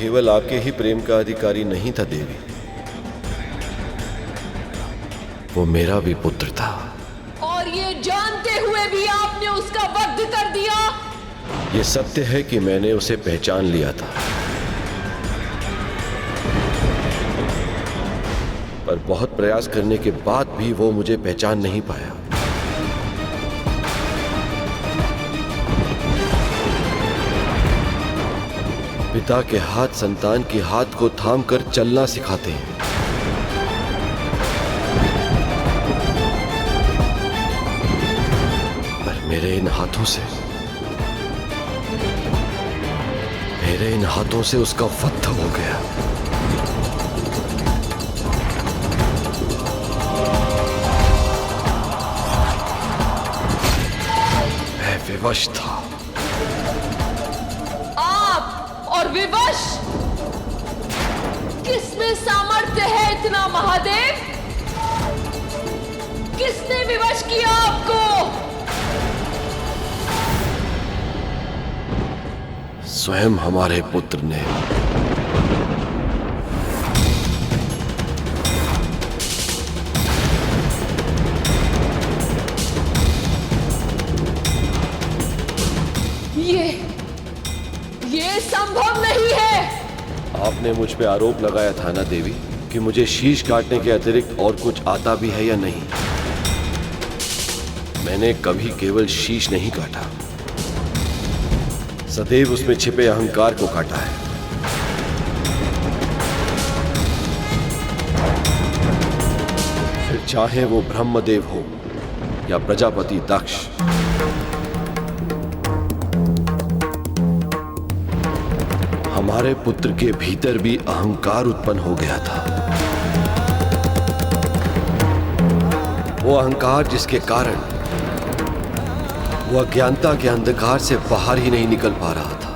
केवल आपके ही प्रेम का अधिकारी नहीं था देवी, वो मेरा भी पुत्र था। और ये जानते हुए भी आपने उसका वध कर दिया। ये सत्य है कि मैंने उसे पहचान लिया था, पर बहुत प्रयास करने के बाद भी वो मुझे पहचान नहीं पाया। पिता के हाथ संतान के हाथ को थाम कर चलना सिखाते हैं, पर मेरे इन हाथों से उसका वध हो गया। मैं विवश था। और विवश? किसमें सामर्थ्य है इतना महादेव? किसने विवश किया आपको? स्वयं हमारे पुत्र ने। ये संभव नहीं है। आपने मुझ पे आरोप लगाया था ना देवी कि मुझे शीश काटने के अतिरिक्त और कुछ आता भी है या नहीं। मैंने कभी केवल शीश नहीं काटा, सदैव उसमें छिपे अहंकार को काटा है। फिर चाहे वो ब्रह्मदेव हो या प्रजापति दक्ष, हमारे पुत्र के भीतर भी अहंकार उत्पन्न हो गया था। वो अहंकार जिसके कारण वो अज्ञानता के अंधकार से बाहर ही नहीं निकल पा रहा था।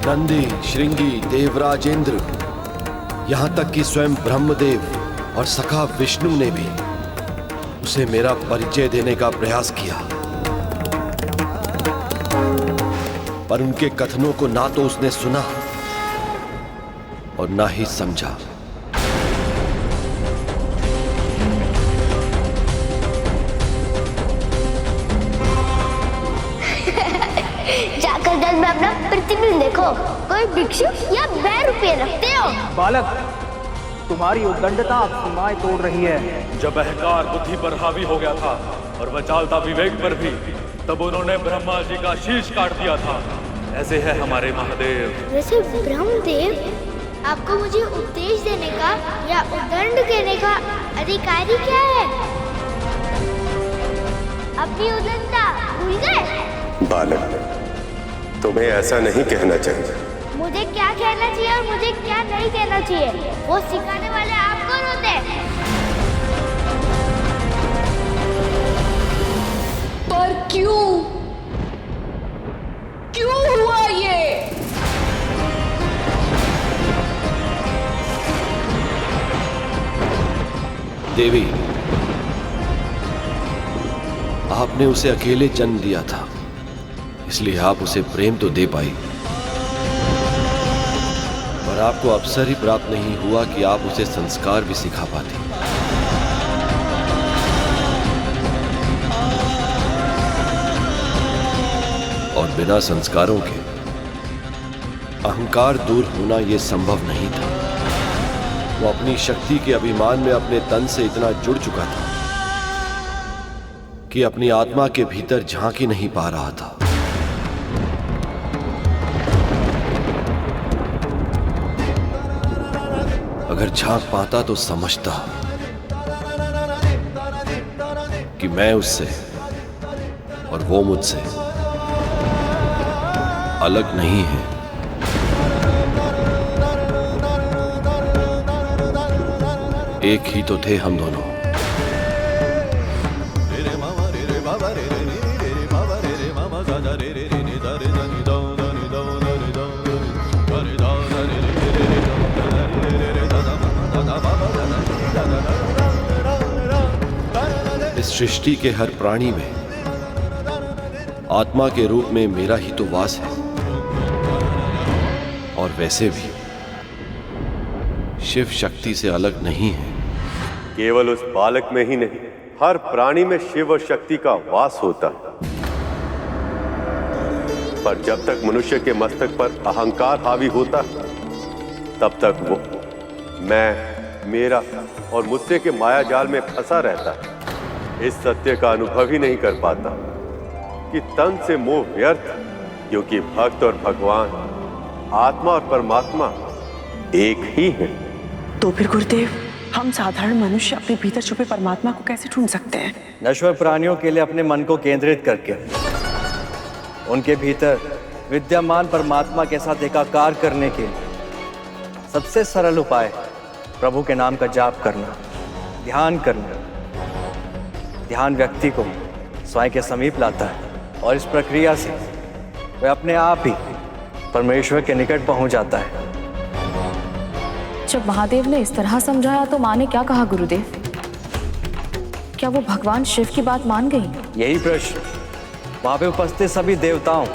नंदी, श्रृंगी, देवराज इंद्र, यहां तक कि स्वयं ब्रह्मदेव और सखा विष्णु ने भी उसे मेरा परिचय देने का प्रयास किया, पर उनके कथनों को ना तो उसने सुना और ना ही समझा। जाकर जल में अपना प्रतिबिंब देखो। कोई भिक्षु या ₹2 रखते हो? बालक, तुम्हारी उद्दंडता अब सीमाएं तोड़ रही है। जब अहंकार बुद्धि पर हावी हो गया था और वह चालता विवेक पर भी, तब उन्होंने ब्रह्मा जी का शीश काट दिया था। ऐसे है हमारे महादेव। वैसे ब्रह्मदेव, आपको मुझे उपदेश देने का या उद्दंड देने का अधिकारी क्या है? अपनी उद्दंडता भूल गए? बालक, तुम्हें ऐसा नहीं कहना चाहिए। मुझे क्या कहना चाहिए और मुझे क्या नहीं कहना चाहिए, वो सिखाने वाले आप कौन होते? पर क्यों हुआ ये? देवी, आपने उसे अकेले जन्म दिया था, इसलिए आप उसे प्रेम तो दे पाई, पर आपको अवसर ही प्राप्त नहीं हुआ कि आप उसे संस्कार भी सिखा पाती। और बिना संस्कारों के अहंकार दूर होना यह संभव नहीं था। वो अपनी शक्ति के अभिमान में अपने तन से इतना जुड़ चुका था कि अपनी आत्मा के भीतर झांक ही नहीं पा रहा था। अगर झांक पाता तो समझता कि मैं उससे और वो मुझसे अलग नहीं है। एक ही तो थे हम दोनों। इस सृष्टि के हर प्राणी में आत्मा के रूप में मेरा ही तो वास है। और वैसे भी शिव शक्ति से अलग नहीं है। केवल उस बालक में ही नहीं, हर प्राणी में शिव और शक्ति का वास होता है। पर जब तक मनुष्य के मस्तक पर अहंकार हावी होता है, तब तक वो मैं, मेरा और मुझसे के माया जाल में फंसा रहता है। इस सत्य का अनुभव ही नहीं कर पाता कि तन से मोह व्यर्थ, क्योंकि भक्त और भगवान, आत्मा और परमात्मा एक ही है। तो फिर गुरुदेव, हम साधारण मनुष्य अपने भीतर छुपे परमात्मा को कैसे ढूंढ सकते हैं? नश्वर प्राणियों के लिए अपने मन को केंद्रित करके उनके भीतर विद्यमान परमात्मा के साथ एकाकार करने के लिए सबसे सरल उपाय प्रभु के नाम का जाप करना, ध्यान करना। ध्यान व्यक्ति को स्वयं के समीप लाता है और इस प्रक्रिया से वह अपने आप ही परमेश्वर के निकट पहुंच जाता है। जब महादेव ने इस तरह समझाया तो माँ ने क्या कहा गुरुदेव? क्या वो भगवान शिव की बात मान गई? यही प्रश्न वहां पे उपस्थित सभी देवताओं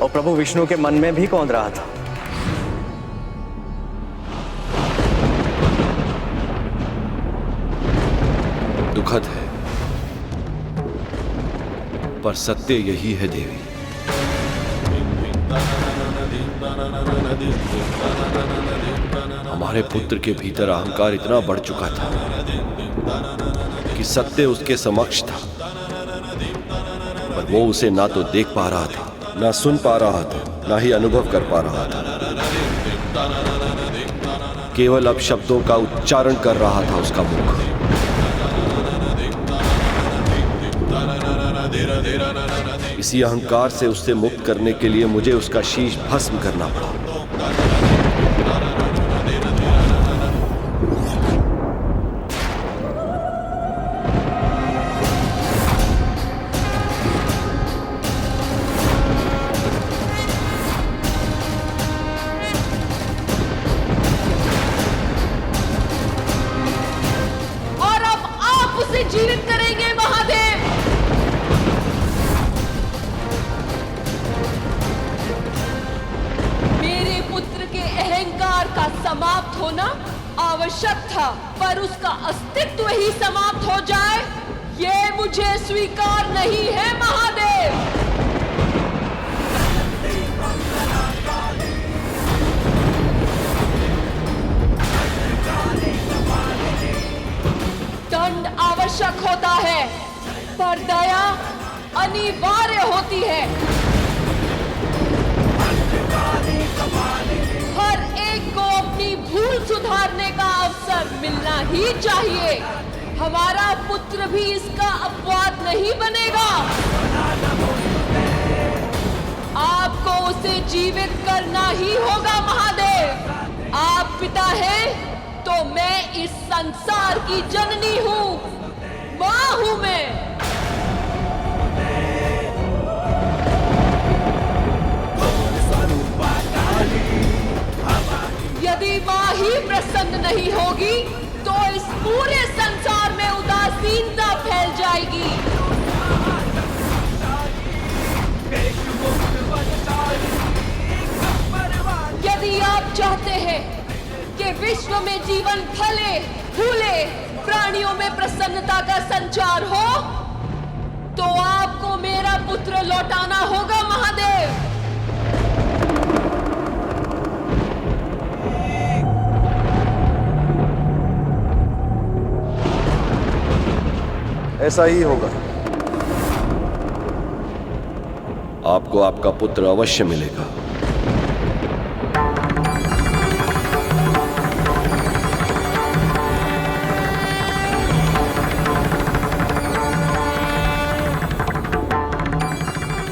और प्रभु विष्णु के मन में भी कौंध रहा था। दुखद है, पर सत्य यही है देवी। हमारे पुत्र के भीतर अहंकार इतना बढ़ चुका था कि सत्य उसके समक्ष था, पर वो उसे ना तो देख पा रहा था, ना सुन पा रहा था, ना ही अनुभव कर पा रहा था। केवल अब शब्दों का उच्चारण कर रहा था उसका मुख। इसी अहंकार से उससे मुक्त करने के लिए मुझे उसका शीश भस्म करना पड़ा। और अब आप उसे जीवित करेंगे महादेव। का समाप्त होना आवश्यक था, पर उसका अस्तित्व ही समाप्त हो जाए, ये मुझे स्वीकार नहीं है महादेव। दंड आवश्यक होता है, पर दया अनिवार्य होती है। हर एक को अपनी भूल सुधारने का अवसर मिलना ही चाहिए। हमारा पुत्र भी इसका अपवाद नहीं बनेगा। आपको उसे जीवित करना ही होगा महादेव। आप पिता हैं, तो मैं इस संसार की जननी हूँ, माँ हूँ मैं। यदि माँ ही प्रसन्न नहीं होगी, तो इस पूरे संसार में उदासीनता फैल जाएगी। यदि आप चाहते हैं कि विश्व में जीवन फले फूले, प्राणियों में प्रसन्नता का संचार हो, तो आपको मेरा पुत्र लौटाना होगा महादेव। ऐसा ही होगा। आपको आपका पुत्र अवश्य मिलेगा।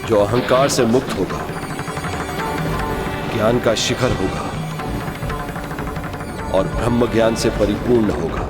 जो अहंकार से मुक्त होगा, ज्ञान का शिखर होगा और ब्रह्म ज्ञान से परिपूर्ण होगा।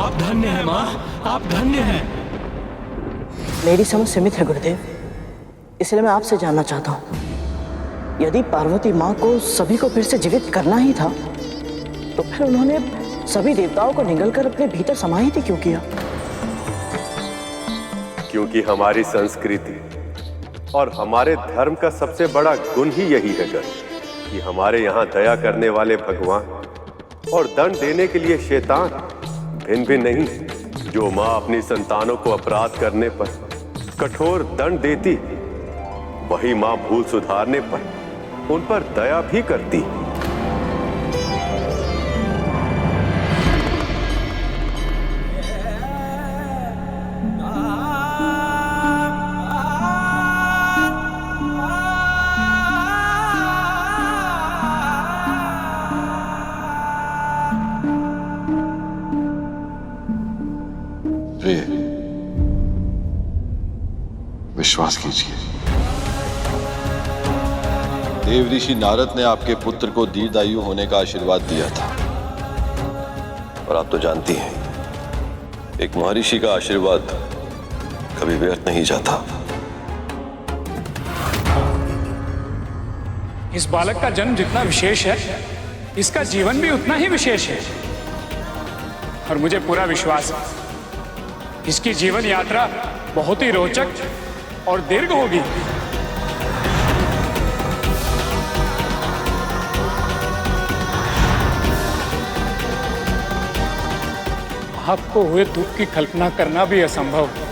आप धन्य हैं माँ, आप धन्य हैं। मेरी समझ सीमित है गुरुदेव, इसलिए मैं आपसे जानना चाहता हूँ, यदि पार्वती माँ को सभी को फिर से जीवित करना ही था तो फिर उन्होंने सभी देवताओं को निगलकर अपने भीतर समाहित ही क्यों किया? क्योंकि हमारी संस्कृति और हमारे धर्म का सबसे बड़ा गुण ही यही है कि हमारे यहाँ दया करने वाले भगवान और दंड देने के लिए शैतान भिन्न भिन्न नहीं। जो माँ अपनी संतानों को अपराध करने पर कठोर दंड देती, वही माँ भूल सुधारने पर उन पर दया भी करती। प्रिय, विश्वास कीजिए, देव ऋषि नारद ने आपके पुत्र को दीर्घायु होने का आशीर्वाद दिया था। और आप तो जानती हैं, एक महर्षि का आशीर्वाद कभी व्यर्थ नहीं जाता। इस बालक का जन्म जितना विशेष है, इसका जीवन भी उतना ही विशेष है। और मुझे पूरा विश्वास है इसकी जीवन यात्रा बहुत ही रोचक और दीर्घ होगी। आपको हुए दुख की कल्पना करना भी असंभव है।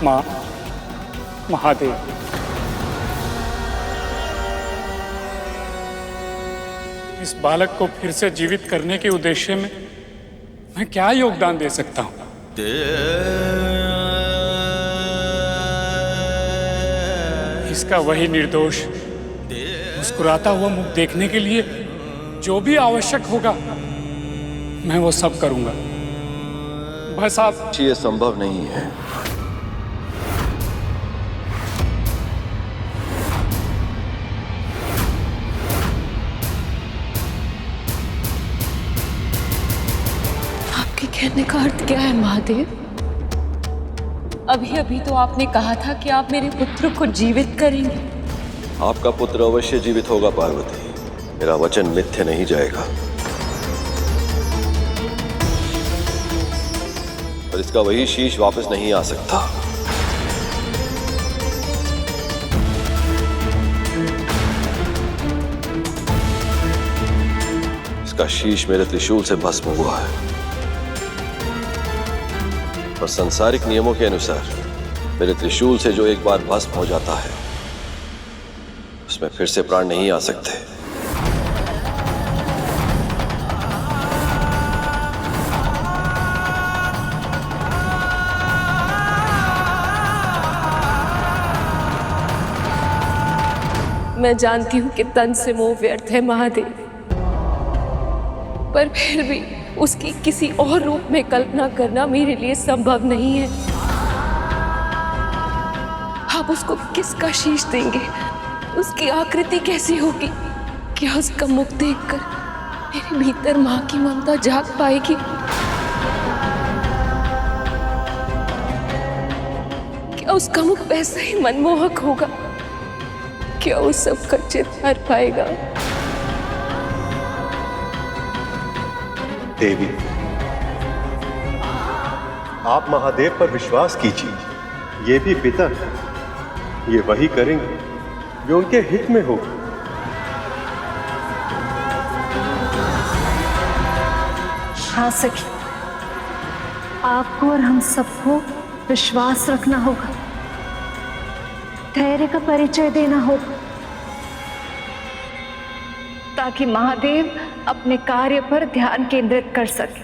मां, महादेव, इस बालक को फिर से जीवित करने के उद्देश्य में मैं क्या योगदान दे सकता हूं? इसका वही निर्दोष मुस्कुराता हुआ मुख देखने के लिए जो भी आवश्यक होगा मैं वो सब करूंगा। बस आप। ये संभव नहीं है। आपके कहने का अर्थ क्या है महादेव? अभी अभी तो आपने कहा था कि आप मेरे पुत्र को जीवित करेंगे। आपका पुत्र अवश्य जीवित होगा पार्वती, मेरा वचन मिथ्य नहीं जाएगा। पर इसका वही शीश वापस नहीं आ सकता। इसका शीश मेरे त्रिशूल से भस्म हुआ है और सांसारिक नियमों के अनुसार मेरे त्रिशूल से जो एक बार भस्म हो जाता है उसमें फिर से प्राण नहीं आ सकते। मैं जानती हूं कि तन से मोह व्यर्थ है महादेव, पर फिर भी उसकी किसी और रूप में कल्पना करना मेरे लिए संभव नहीं है। आप उसको किसका शीश देंगे? उसकी आकृति कैसी होगी? क्या उसका मुख देखकर मेरे भीतर मां की ममता जाग पाएगी? क्या उसका मुख वैसा ही मनमोहक होगा? क्या उस सब का चित हर पाएगा? देवी, आप महादेव पर विश्वास कीजिए। ये भी पिता, ये वही करेंगे जो उनके हित में होगा। हाँ सखी, आपको और हम सबको विश्वास रखना होगा, धैर्य का परिचय देना होगा, ताकि महादेव अपने कार्य पर ध्यान केंद्रित कर सके।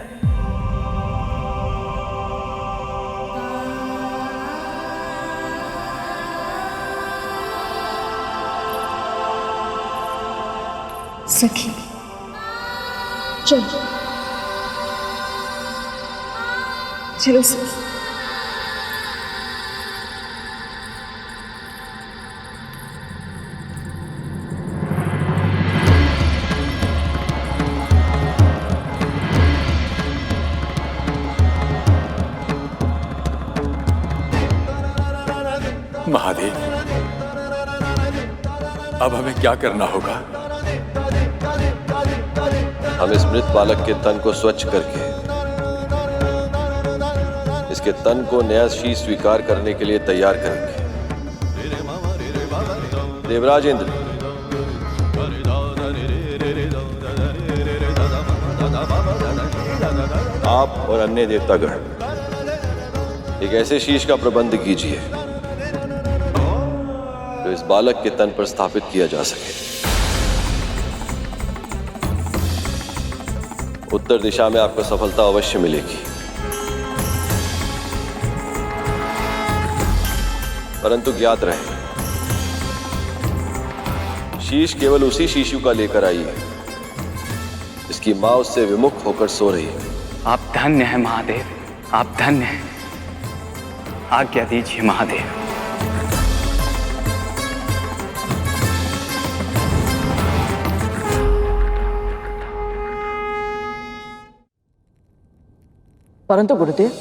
सखी, चलो चलो सखी। महादेव, अब हमें क्या करना होगा? हम इस मृत बालक के तन को स्वच्छ करके इसके तन को नया शीश स्वीकार करने के लिए तैयार करेंगे। देवराज इंद्र, आप और अन्य देवतागण एक ऐसे शीश का प्रबंध कीजिए जो इस बालक के तन पर स्थापित किया जा सके। उत्तर दिशा में आपको सफलता अवश्य मिलेगी, परंतु ज्ञात रहे शीश केवल उसी शिशु का लेकर आइए जिसकी मां उससे विमुख होकर सो रही है। आप धन्य हैं महादेव, आप धन्य हैं। आज्ञा दीजिए महादेव। परंतु गुरुदेव,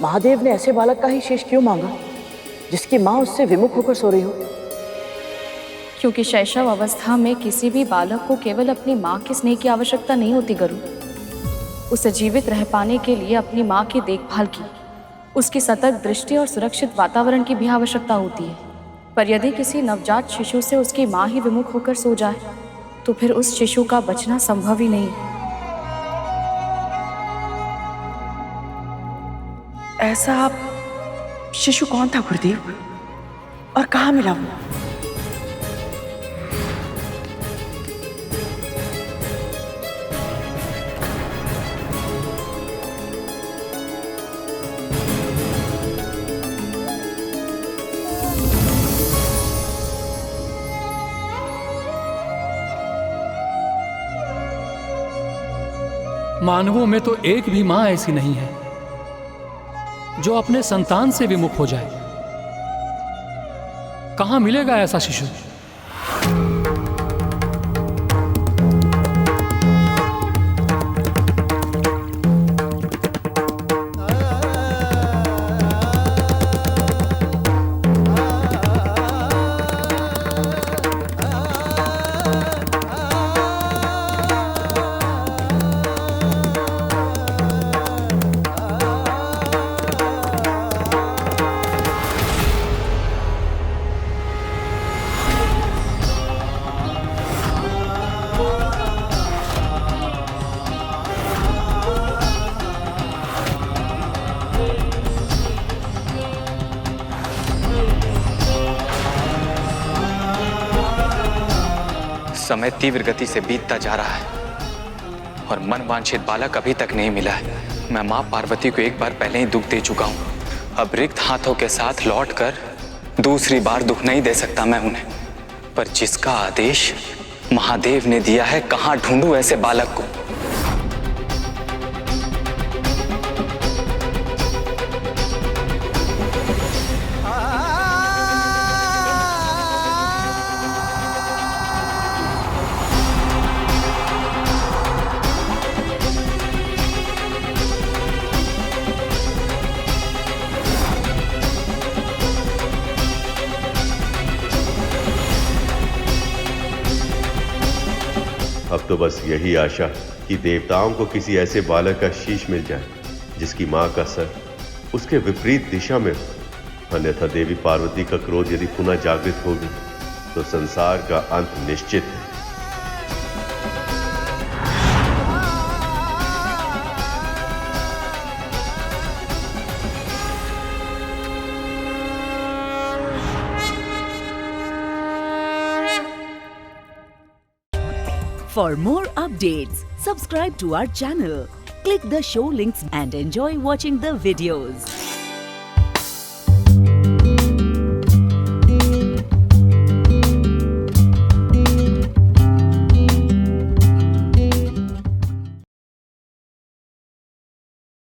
महादेव ने ऐसे बालक का ही शेष क्यों मांगा जिसकी मां उससे विमुख होकर सो रही हो? क्योंकि शैशव अवस्था में किसी भी बालक को केवल अपनी माँ के स्नेह की आवश्यकता नहीं होती गुरु। उसे जीवित रह पाने के लिए अपनी माँ की देखभाल की, उसकी सतर्क दृष्टि और सुरक्षित वातावरण की भी आवश्यकता होती है। पर यदि किसी नवजात शिशु से उसकी माँ ही विमुख होकर सो जाए तो फिर उस शिशु का बचना संभव ही नहीं। ऐसा शिशु कौन था गुरुदेव, और कहाँ मिला वो? मानवों में तो एक भी मां ऐसी नहीं है जो अपने संतान से विमुख हो जाए। कहां मिलेगा ऐसा शिशु? समय तीव्र गति से बीतता जा रहा है और मनवांछित बालक अभी तक नहीं मिला है। मैं मां पार्वती को एक बार पहले ही दुख दे चुका हूं। अब रिक्त हाथों के साथ लौटकर दूसरी बार दुख नहीं दे सकता मैं उन्हें। पर जिसका आदेश महादेव ने दिया है, कहां ढूंढूं ऐसे बालक को? अब तो बस यही आशा कि देवताओं को किसी ऐसे बालक का शीश मिल जाए जिसकी मां का सर उसके विपरीत दिशा में हो। अन्यथा देवी पार्वती का क्रोध यदि पुनः जागृत होगी तो संसार का अंत निश्चित है। For more updates, subscribe to our channel, click the show links and enjoy watching the videos.